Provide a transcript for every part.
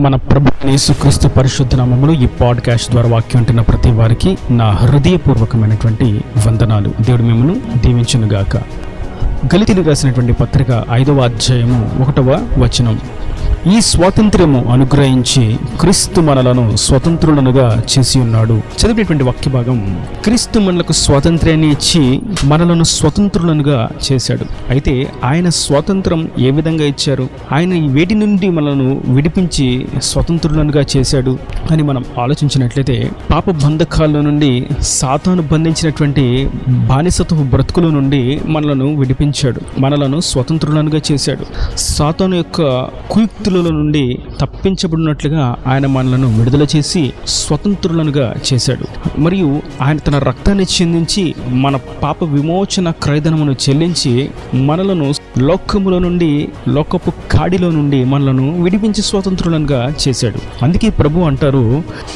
మన ప్రభు యేసుక్రీస్తు పరిశుద్ధ నామములో ఈ పాడ్కాస్ట్ ద్వారా వాక్యం వింటున్న ప్రతి వారికి నా హృదయపూర్వకమైనటువంటి వందనాలు. దేవుడు మిమ్మల్ని దీవించునుగాక. గలితీయులకు రాసినటువంటి పత్రిక 5వ అధ్యాయము 1వ వచనం. ఈ స్వాతంత్ర్యము అనుగ్రహించి క్రీస్తు మనలను స్వతంత్రులనుగా చేసి ఉన్నాడు. చదివినటువంటి వాక్య భాగం, క్రీస్తు మనలకు స్వాతంత్ర్యాన్ని ఇచ్చి మనలను స్వతంత్రులనుగా చేశాడు. అయితే ఆయన స్వాతంత్రం ఏ విధంగా ఇచ్చారు, ఆయన వేటి నుండి మనలను విడిపించి స్వతంత్రులనుగా చేశాడు అని మనం ఆలోచించినట్లయితే, పాప బంధకాల నుండి, సాతాను బంధించినటువంటి బానిసత్వ బ్రతుకుల నుండి మనలను విడిపించాడు, మనలను స్వతంత్రులనుగా చేశాడు. సాతాను యొక్క కుయుక్తుల నుండి తప్పించబడినట్లుగా ఆయన మనలను విడుదల చేసి స్వతంత్రులనుగా చేశాడు. మరియు ఆయన తన రక్తాన్ని చిందించి మన పాప విమోచన క్రయధనమును చెల్లించి మనలను లోకములో నుండి, లోకపు కాడిలో నుండి మనలను విడిపించి స్వతంత్రులనుగా చేశాడు. అందుకే ప్రభు అంటారు,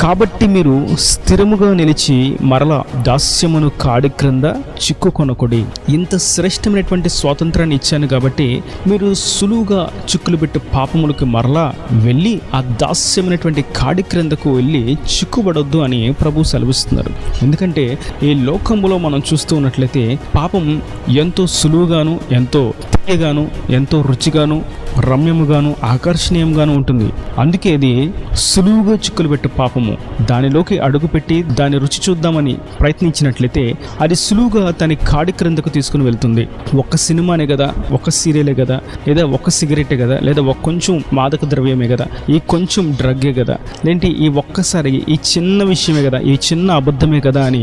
కాబట్టి మీరు స్థిరముగా నిలిచి మరలా దాస్యమును కాడి క్రింద చిక్కుకొనకుడి. ఇంత శ్రేష్టమైనటువంటి స్వాతంత్రాన్ని ఇచ్చాను కాబట్టి మీరు సులువుగా చిక్కులు పెట్టి పాపములకు మరలా వెళ్ళి ఆ దాస్యమైనటువంటి కాడి క్రిందకు వెళ్ళి చిక్కుబడొద్దు అని ప్రభు సెలవిస్తున్నారు. ఎందుకంటే ఈ లోకంలో మనం చూస్తూ ఉన్నట్లయితే పాపం ఎంతో సులువుగాను, ఎంతో తీయగాను, ఎంతో రుచిగాను, రమ్యముగాను, ఆకర్షణీయంగాను ఉంటుంది. అందుకే అది సులువుగా చిక్కులు పెట్టే పాపము. దానిలోకి అడుగుపెట్టి దాని రుచి చూద్దామని ప్రయత్నించినట్లయితే అది సులువుగా తన కాడి క్రిందకు తీసుకుని వెళ్తుంది. ఒక్క సినిమానే కదా, ఒక్క సీరియలే కదా, లేదా ఒక్క సిగరెటే కదా, లేదా కొంచెం మాదక ద్రవ్యమే కదా, ఈ కొంచెం డ్రగ్గే కదా, లేంటి ఈ ఒక్కసారి ఈ చిన్న విషయమే కదా, ఈ చిన్న అబద్ధమే కదా అని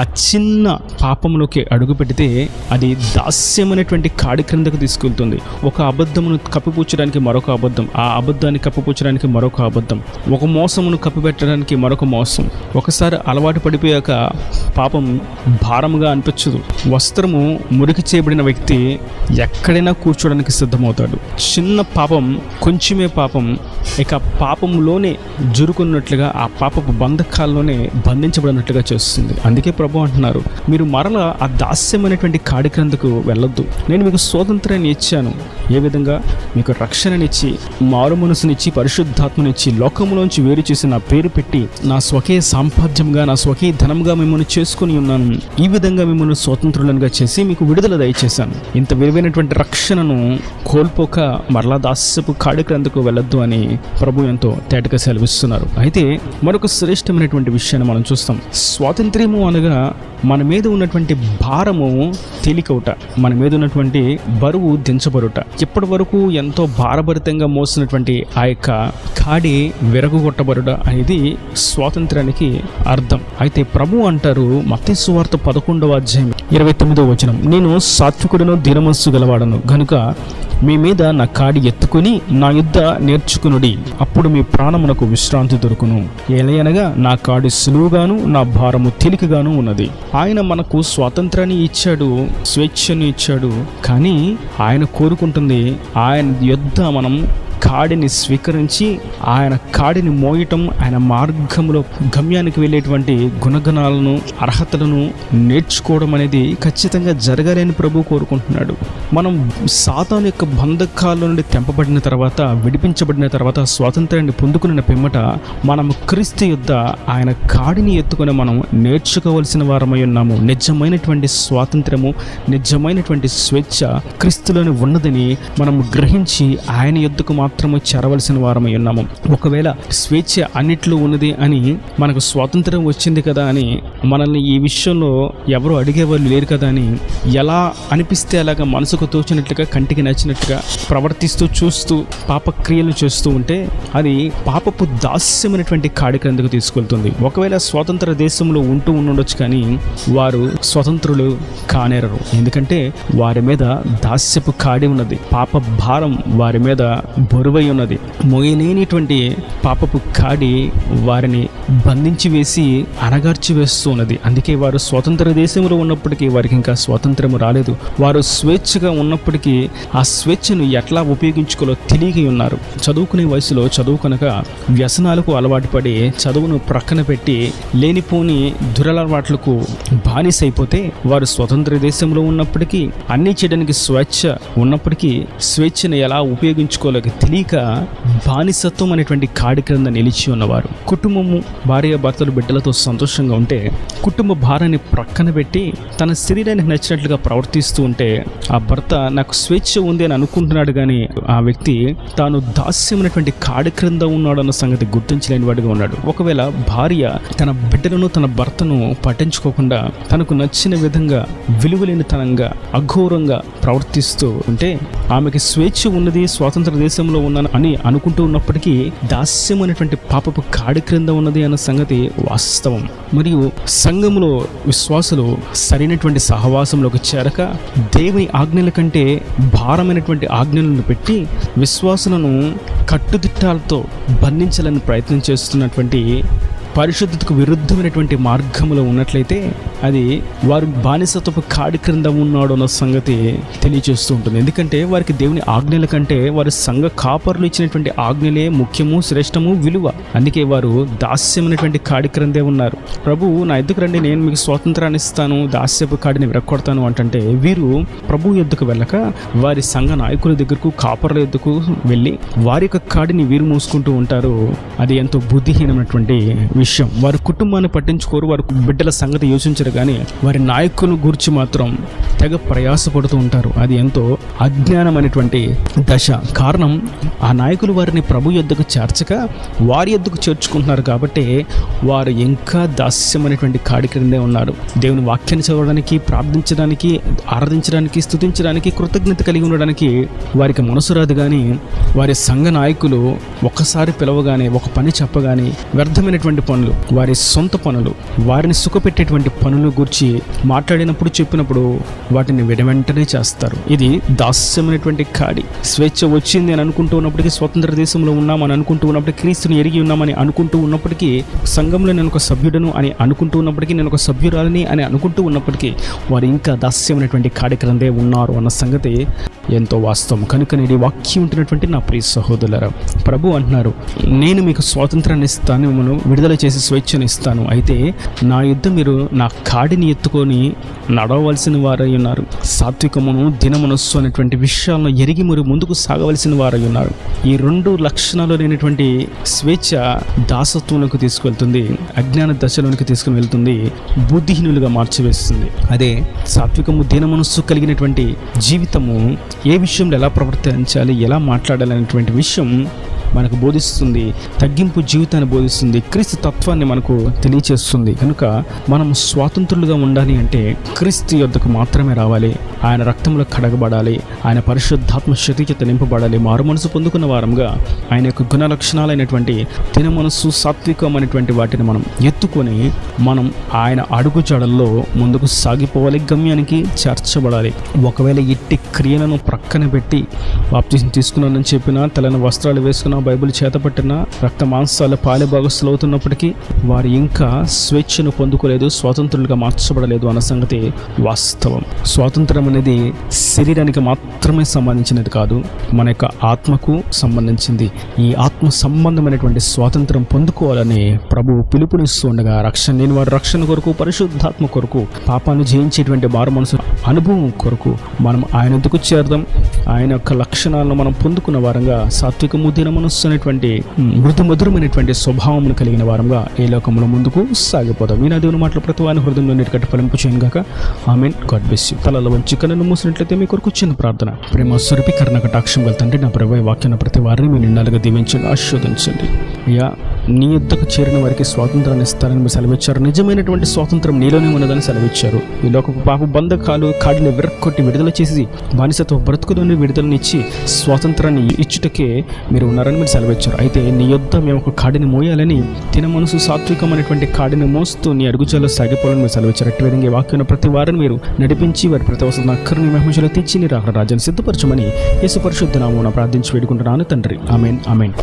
ఆ చిన్న పాపంలోకి అడుగు పెడితే అది దాస్యమైనటువంటి కాడి క్రిందకు తీసుకెళ్తుంది. ఒక అబద్ధమును కప్పిపుచ్చడానికి మరొక అబద్ధం, ఆ అబద్ధాన్ని కప్పిపుచ్చడానికి మరొక అబద్ధం, ఒక మోసమును కప్పిపెట్టడానికి మరొక మోసం. ఒకసారి అలవాటు పడిపోయాక పాపం భారముగా అనిపించదు. వస్త్రము మురికి చేయబడిన వ్యక్తి ఎక్కడైనా కూర్చోడానికి సిద్ధమవుతాడు. చిన్న పాపం, కొంచెమే పాపం ఇక పాపంలోనే జురుకున్నట్లుగా, ఆ పాపపు బంధకాల్లోనే బంధించబడినట్లుగా చేస్తుంది. అందుకే ప్రభు అంటున్నారు, మీరు మరలా ఆ దాస్యమైనటువంటి కాడి క్రిందకు వెళ్ళొద్దు. నేను మీకు స్వాతంత్రాన్ని ఇచ్చాను. ఏ విధంగా? మీకు రక్షణనిచ్చి, మారు మనసునిచ్చి, పరిశుద్ధాత్మనిచ్చి, లోకంలోంచి వేరు చేసి నా పేరు పెట్టి, నా స్వకీయ సాంపాద్యంగా, నా స్వకీయ ధనంగా మిమ్మల్ని చేసుకుని ఉన్నాను. ఈ విధంగా మిమ్మల్ని స్వతంత్రులుగా చేసి మీకు విడుదల దయచేశాను. ఇంత విలువైనటువంటి రక్షణను కోల్పోక మరలా దాస్యపు కాడి క్రిందకు వెళ్ళొద్దు అని ప్రభు ఎంతో తేటగా సెలవిస్తున్నారు. అయితే మరొక శ్రేష్టమైనటువంటి విషయాన్ని మనం చూస్తాం. స్వాతంత్ర్యము అనగా మన మీద ఉన్నటువంటి భారము తేలికవుట, మన మీద ఉన్నటువంటి బరువు దించబడుట. ఇప్పటి వరకు ఎంతో భారభరితంగా మోసినటువంటి ఆ యొక్క కాడి విరగొట్టబడుట అనేది స్వాతంత్రానికి అర్థం. అయితే ప్రభు అంటారు, మత్తయి సువార్త 11వ అధ్యాయం 29వ వచనం, నేను సాత్వికుడను దీనమనస్సు గలవాడను గనుక మీ మీద నా కాడి ఎత్తుకుని నా యుద్ధ నేర్చుకునుడి, అప్పుడు మీ ప్రాణమునకు విశ్రాంతి దొరుకును. ఏలయనగా నా కాడి సులువుగాను నా భారము తేలికగాను ఉన్నది. ఆయన మనకు స్వాతంత్రాన్ని ఇచ్చాడు, స్వేచ్ఛను ఇచ్చాడు. కానీ ఆయన కోరుకుంటుంది ఆయన యుద్ధ మనం కాడిని స్వీకరించి ఆయన కాడిని మోయటం, ఆయన మార్గంలో గమ్యానికి వెళ్ళేటువంటి గుణగణాలను, అర్హతలను నేర్చుకోవడం అనేది ఖచ్చితంగా జరగాలని ప్రభు కోరుకుంటున్నాడు. మనం సాతాను యొక్క బంధకాల నుండి తెంపబడిన తర్వాత, విడిపించబడిన తర్వాత, స్వాతంత్రాన్ని పొందుకున్న పిమ్మట మనం క్రీస్తు యుద్ధ ఆయన కాడిని ఎత్తుకొని మనం నేర్చుకోవలసిన వారమై ఉన్నాము. నిజమైనటువంటి స్వాతంత్రము, నిజమైనటువంటి స్వేచ్ఛ క్రీస్తులోని ఉన్నదని మనం గ్రహించి ఆయన యుద్ధకు మాత్రము చేరవలసిన వారమై ఉన్నాము. ఒకవేళ స్వేచ్ఛ అన్నిట్లో ఉన్నది అని, మనకు స్వాతంత్రం వచ్చింది కదా అని మనల్ని ఈ విషయంలో ఎవరు అడిగేవాళ్ళు లేరు కదా అని ఎలా అనిపిస్తే అలాగా మనసుకు తోచినట్లుగా, కంటికి నచ్చినట్టుగా ప్రవర్తిస్తూ, చూస్తూ, పాపక్రియలు చేస్తూ ఉంటే అది పాపపు దాస్యమైనటువంటి కాడి క్రిందకు తీసుకెళ్తుంది. ఒకవేళ స్వాతంత్ర దేశంలో ఉంటూ ఉండొచ్చు కానీ వారు స్వతంత్రులు కానేరరు. ఎందుకంటే వారి మీద దాస్యపు కాడి ఉన్నది, పాప భారం వారి మీద బరువై ఉన్నది. మోయలేనిటువంటి పాపపు కాడి వారిని బంధించి వేసి అణగార్చి వేస్తూ ఉన్నది. అందుకే వారు స్వతంత్ర దేశంలో ఉన్నప్పటికీ వారికి ఇంకా స్వాతంత్రము రాలేదు. వారు స్వేచ్ఛగా స్వేచ్ఛగా ఉన్నప్పటికీ ఆ స్వేచ్ఛను ఎట్లా ఉపయోగించుకోవాలో తెలియక ఉన్నారు. చదువుకునే వయసులో చదువుకొనక వ్యసనాలకు అలవాటు పడి చదువును ప్రక్కన పెట్టి లేనిపోని దురలవాట్లకు బానిసైపోతే వారు స్వతంత్ర దేశంలో ఉన్నప్పటికీ అన్నీ చేయడానికి స్వేచ్ఛ ఉన్నప్పటికీ స్వేచ్ఛను ఎలా ఉపయోగించుకోలేక తెలియక బానిసత్వం అనేటువంటి కాడి క్రింద నిలిచి ఉన్నవారు. కుటుంబము, భార్య భర్తలు, బిడ్డలతో సంతోషంగా ఉంటే కుటుంబ భారాన్ని ప్రక్కన పెట్టి తన శరీరానికి నచ్చినట్లుగా ప్రవర్తిస్తూ ఉంటే ఆ భర్త నాకు స్వేచ్ఛ ఉంది అని అనుకుంటున్నాడు, కానీ ఆ వ్యక్తి తాను దాస్యమైనటువంటి కాడి క్రింద ఉన్నాడు అన్న సంగతి గుర్తించలేని వాడిగా ఉన్నాడు. ఒకవేళ భార్య తన బిడ్డలను, తన భర్తను పట్టించుకోకుండా తనకు నచ్చిన విధంగా విలువలేనితనంగా అఘోరంగా ప్రవర్తిస్తూ ఉంటే ఆమెకి స్వేచ్ఛ ఉన్నది, స్వాతంత్ర దేశంలో ఉన్నాను అని అనుకుంటూ ఉన్నప్పటికీ దాస్యం అనేటువంటి పాపపు కాడి క్రింద ఉన్నది అన్న సంగతి వాస్తవం. మరియు సంఘములో విశ్వాసులు సరైనటువంటి సహవాసంలోకి చేరక దేవుని ఆజ్ఞల కంటే భారమైనటువంటి ఆజ్ఞలను పెట్టి విశ్వాసులను కట్టుదిట్టాలతో బంధించాలని ప్రయత్నం చేస్తున్నటువంటి పరిశుద్ధతకు విరుద్ధమైనటువంటి మార్గంలో ఉన్నట్లయితే అది వారు బానిసత్వపు కాడి క్రింద ఉన్నాడు అన్న సంగతి తెలియచేస్తూ ఉంటుంది. ఎందుకంటే వారికి దేవుని ఆజ్ఞల కంటే వారి సంఘ కాపరులు ఇచ్చినటువంటి ఆజ్ఞలే ముఖ్యము, శ్రేష్టము, విలువ. అందుకే వారు దాస్యమైనటువంటి కాడి క్రిందే ఉన్నారు. ప్రభు నా ఎద్దుకు రండి, నేను మీకు స్వాతంత్రాన్ని ఇస్తాను, దాస్యపు కాడిని విరక్కొడతాను అంటే వీరు ప్రభు ఎద్దుకు వెళ్ళక వారి సంఘ నాయకుల దగ్గరకు, కాపరుల ఎద్దుకు వెళ్ళి వారి యొక్క కాడిని వీరు మూసుకుంటూ ఉంటారు. అది ఎంతో బుద్ధిహీనమైనటువంటి విషయం. వారి కుటుంబాన్ని పట్టించుకోరు, వారి బిడ్డల సంగతి యోచించరు, కానీ వారి నాయకులను గురించి మాత్రం తెగ ప్రయాసపడుతూ ఉంటారు. అది ఎంతో అజ్ఞానమైనటువంటి దశ. కారణం ఆ నాయకులు వారిని ప్రభు యొద్దకు చేర్చక వారి యొద్దకు చేర్చుకుంటున్నారు కాబట్టి వారు ఇంకా దాస్యమైనటువంటి కాడి క్రిందే ఉన్నారు. దేవుని వాక్యాన్ని చదవడానికి, ప్రార్థించడానికి, ఆరాధించడానికి, స్తుతించడానికి, కృతజ్ఞత కలిగి ఉండడానికి వారికి మనసు రాదు. కానీ వారి సంఘ నాయకులు ఒక్కసారి పిలవగానే, ఒక పని చెప్పగానే వ్యర్థమైనటువంటి పనులు, వారి సొంత పనులు, వారిని సుఖపెట్టేటువంటి పనులు గురించి మాట్లాడినప్పుడు, చెప్పినప్పుడు వాటిని వెంటనే చేస్తారు. ఇది దాస్యమైనటువంటి కాడి. స్వేచ్ఛ వచ్చింది అని అనుకుంటూ ఉన్నప్పటికీ, స్వతంత్ర దేశంలో ఉన్నామని అనుకుంటూ ఉన్నప్పటికీ, క్రీస్తుని ఎరిగి ఉన్నామని అనుకుంటూ ఉన్నప్పటికీ, సంఘంలో నేను ఒక సభ్యుడను అని అనుకుంటూ ఉన్నప్పటికీ, నేను ఒక సభ్యురాలని అని అనుకుంటూ ఉన్నప్పటికీ వారు ఇంకా దాస్యమైనటువంటి కాడి క్రిందే ఉన్నారు అన్న సంగతి ఎంతో వాస్తవం. కనుక నేటి వాక్యం ఉంటున్నటువంటి నా ప్రియ సహోదరులారా, ప్రభు అంటున్నారు, నేను మీకు స్వాతంత్రాన్ని ఇస్తాను, మిమ్మల్ని విడుదల చేసి స్వేచ్ఛను ఇస్తాను. అయితే నా యుద్ధ మీరు నా కాడిని ఎత్తుకొని నడవలసిన వారై ఉన్నారు. సాత్వికమును, దినమనస్సు అనేటువంటి విషయాలను ఎరిగి మీరు ముందుకు సాగవలసిన వారై ఉన్నారు. ఈ రెండు లక్షణాలు లేనటువంటి స్వేచ్ఛ దాసత్వంలోకి తీసుకువెళ్తుంది, అజ్ఞాన దశలోనికి తీసుకుని వెళ్తుంది, బుద్ధిహీనులుగా మార్చివేస్తుంది. అదే సాత్వికము, దినమనస్సు కలిగినటువంటి జీవితము ఏ విషయంలో ఎలా ప్రవర్తించాలి, ఎలా మాట్లాడాలి అనేటువంటి విషయం మనకు బోధిస్తుంది. తగ్గింపు జీవితాన్ని బోధిస్తుంది. క్రీస్తు తత్వాన్ని మనకు తెలియచేస్తుంది. కనుక మనం స్వాతంత్రులుగా ఉండాలి అంటే క్రీస్తు యొద్దకు మాత్రమే రావాలి. ఆయన రక్తంలో కడగబడాలి. ఆయన పరిశుద్ధాత్మ శక్తి చేత నింపబడాలి. మారు మనసు పొందుకున్న వారంగా ఆయన యొక్క గుణ లక్షణాలైనటువంటి తిన మనస్సు, సాత్వికం అనేటువంటి వాటిని మనం ఎత్తుకొని మనం ఆయన అడుగుజాడల్లో ముందుకు సాగిపోవాలి, గమ్యానికి చేర్చబడాలి. ఒకవేళ ఇట్టి క్రియలను ప్రక్కన పెట్టి బాప్తిసం తీసుకున్నానని చెప్పినా, తెల్లని వస్త్రాలు వేసుకున్నా, బైబిల్ చేతపట్టిన, రక్త మాంసాల పాలె భాగస్థులు అవుతున్నప్పటికీ వారు ఇంకా స్వేచ్ఛను పొందుకోలేదు, స్వాతంత్రులుగా మార్చబడలేదు అన్న సంగతి వాస్తవం. స్వాతంత్రం అనేది శరీరానికి మాత్రమే సంబంధించినది కాదు, మన యొక్క ఆత్మకు సంబంధించింది. ఈ ఆత్మ సంబంధమైనటువంటి స్వాతంత్రం పొందుకోవాలని ప్రభువు పిలుపునిస్తూ ఉండగా, రక్షణ లేని వారి రక్షణ కొరకు, పరిశుద్ధాత్మ కొరకు, పాపాన్ని జయించేటువంటి మారు మనసు అనుభవం కొరకు మనం ఆయన ఎందుకు చేరదాం. ఆయన యొక్క లక్షణాలను మనం పొందుకున్న వారంగా, సాత్వికము, దిన మనస్సు అనేటువంటి మృదు మధురమైనటువంటి స్వభావమును కలిగిన వారంగా ఈ లోకంలో ముందుకు సాగిపోదాం. ఈ నా దేవుని మాటలు ప్రతి వారిని హృదయంలో నీటికట్టు ఫలింపు చేయను గాక. ఆమేన్. God bless you. తలలో వంచి కన్నులు మూసినట్లయితే మీ కొరకు చిన్న ప్రార్థన. ప్రేమ స్వరూపి కరుణ కటాక్షం గల తండ్రి, నా ప్రభువే, వాక్యాన్ని ప్రతి వారిని మీ నిండాలుగా దీవించండి, ఆశీర్వదించండి. అయ్యా, నీ యుద్ధకు చేరిన వారికి స్వాతంత్రాన్ని ఇస్తారని మీరు సెలవిచ్చారు. నిజమైనటువంటి స్వాతంత్రం నీలోనే ఉన్నదని సెలవిచ్చారు. ఈ లోకపు పాప బంధకాలు కాడిని విరక్కొట్టి విడుదల చేసి బానిసత్వ బ్రతుకులోని విడుదలనిచ్చి స్వాతంత్రాన్ని ఇచ్చుటకే మీరు ఉన్నారని మీరు సెలవిచ్చారు. అయితే నీ యుద్ధ మేము ఒక కాడిని మోయాలని, తిన మనసు, సాత్వికం అనేటువంటి కాడిని మోస్తూ నీ అడుగుజాల్లో సాగిపోవాలని మీరు సెలవిచ్చారు. అట్టి విధంగా వాక్యం ప్రతి వారిని మీరు నడిపించి వారి ప్రతి అవసరం అక్కరిని మహిమలో తెచ్చి నీ రాకడ రాజ్యాన్ని సిద్ధపరచమని యేసు పరిశుద్ధ నామమున ప్రార్థించి వేడుకుంటున్నాను తండ్రి. ఆమేన్. ఆమేన్.